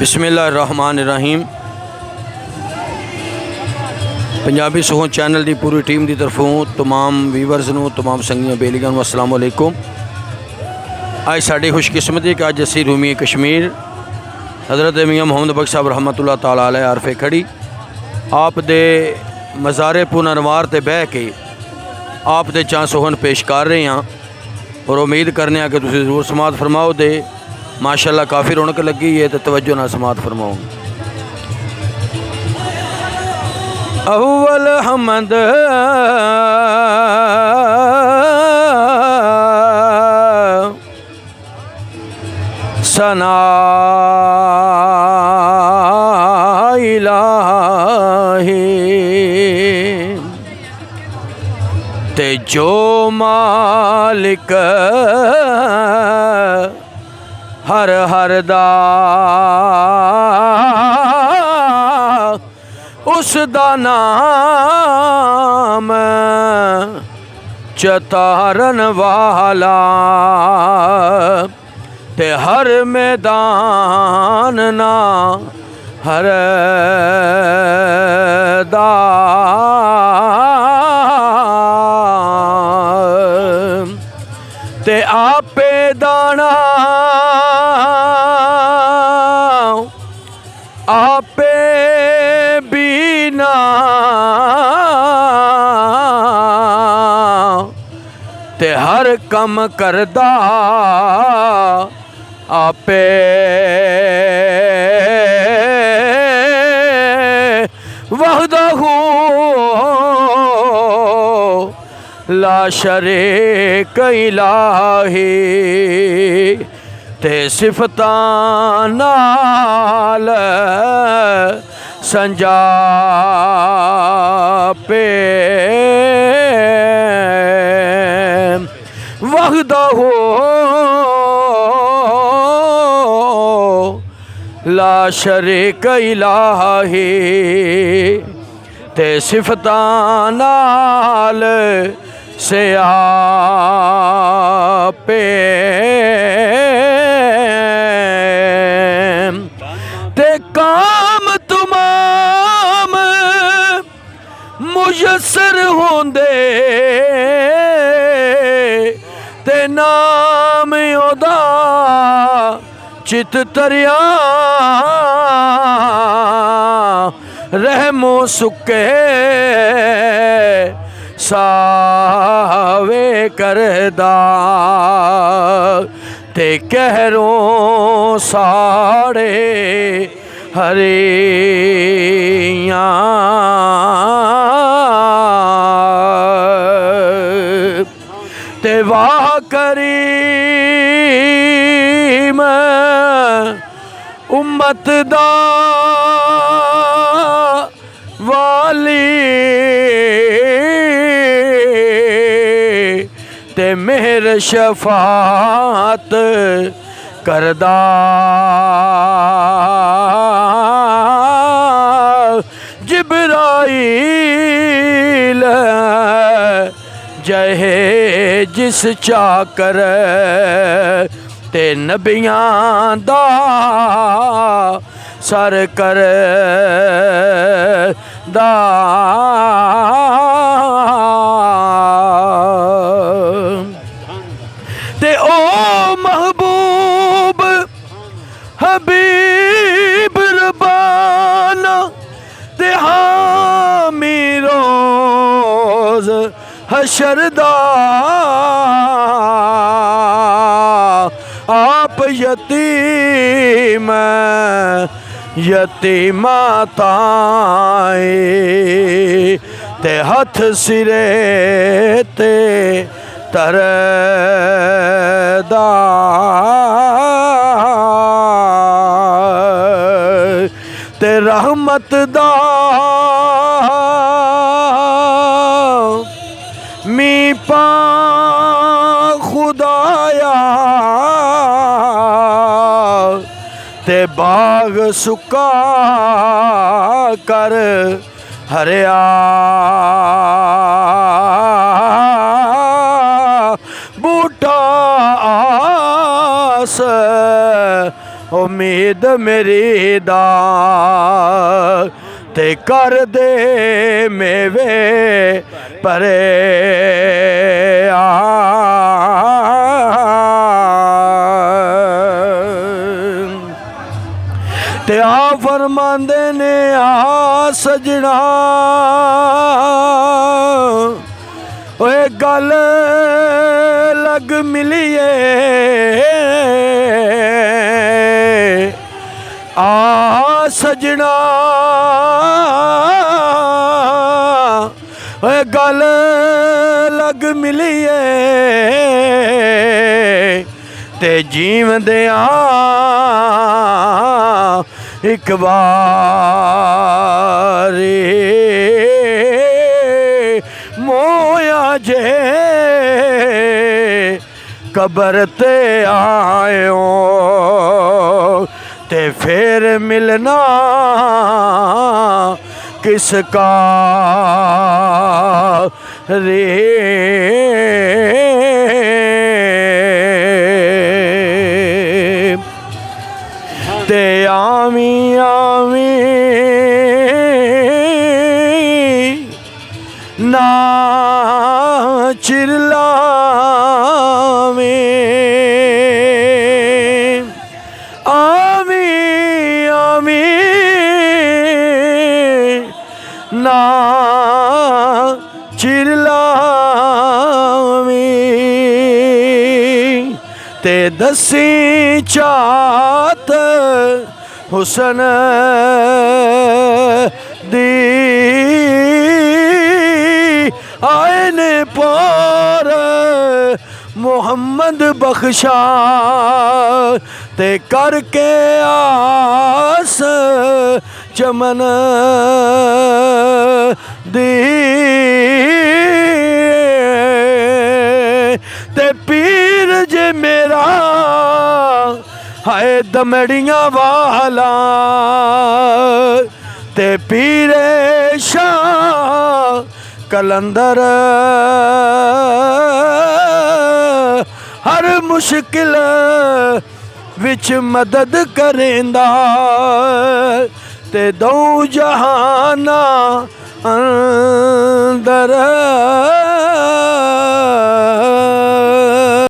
बिस्मिल्लाहिर्रहमानिर्रहीम। पंजाबी सुखों चैनल की पूरी टीम की तरफों तमाम वीवर्स नूं तमाम संगियां बेलियां नूं अस्सलाम वालेकुम। अज साड़ी खुशकिस्मती कि अज असी रूमी कश्मीर हज़रत मियाँ मुहम्मद बख्श साहब रहमतुल्लाह ताला अलैह आरफे खड़ी आप दे मज़ारे पुनरवार ते बह के आप दे चां सोहन पेश कर रहे हैं और उम्मीद करने कि तुसीं ज़रूर समात फरमाओ दे। माशाअल्लाह काफ़ी रौनक लगी है तो तवज्जो नाल समात फरमाओ। अव्वल हमद सना इलाही ते जो मालिक हर हर दा उस दा नाम चतारन वाला ते हर मैदान ना हर दा ते आपे दाना आपे बीना ते हर कम करदा आपे वहदहू ला शरीक इलाही ते सिफतां नाल संजापे वहदहू ला शरीक इलाही ते सिफतां नाल से आपे ते काम तमाम मुयसर होंदे ते नाम ओदा चित तरिया रहमो सुके सावे करदा ते कहरों साड़े हरियां ते वाह करीम उम्मत दा वाली ते मेहर शफात करदा जिब्राईल जहे जिस चाकर ते नबियां दा सर कर दा ते ओ महबूब हबीब रबाना ते हामी रोज़ हशरदा आप यतीम यतीमा ताए ते हथ सिरे ते तरदा ते रहमत दा मी पा खुदाया ते बाग सुका कर हरिया बूटा आस उम्मीद मेरी दा ते कर दे मेवे परे ते आ फरमांदे ने आ सजना ओए गल लग मिलिए आ सजना ओए गल लग मिलिए ते जीवदे एक बारी मोया जे कबर ते आयो ते फिर मिलना किसका रे ते आवी आवी ना चिरलावे आवी आवी ना चिरलावे ते दसी चात हुसन दी आए ने पार मोहम्मद बख्शा ते करके आस चमन दी ते पीर जे मेरा हाय दमड़ियां वाला ते पीरे शाह कलंदर हर मुश्किल विच मदद करेंदा ते दो जहाना अंदर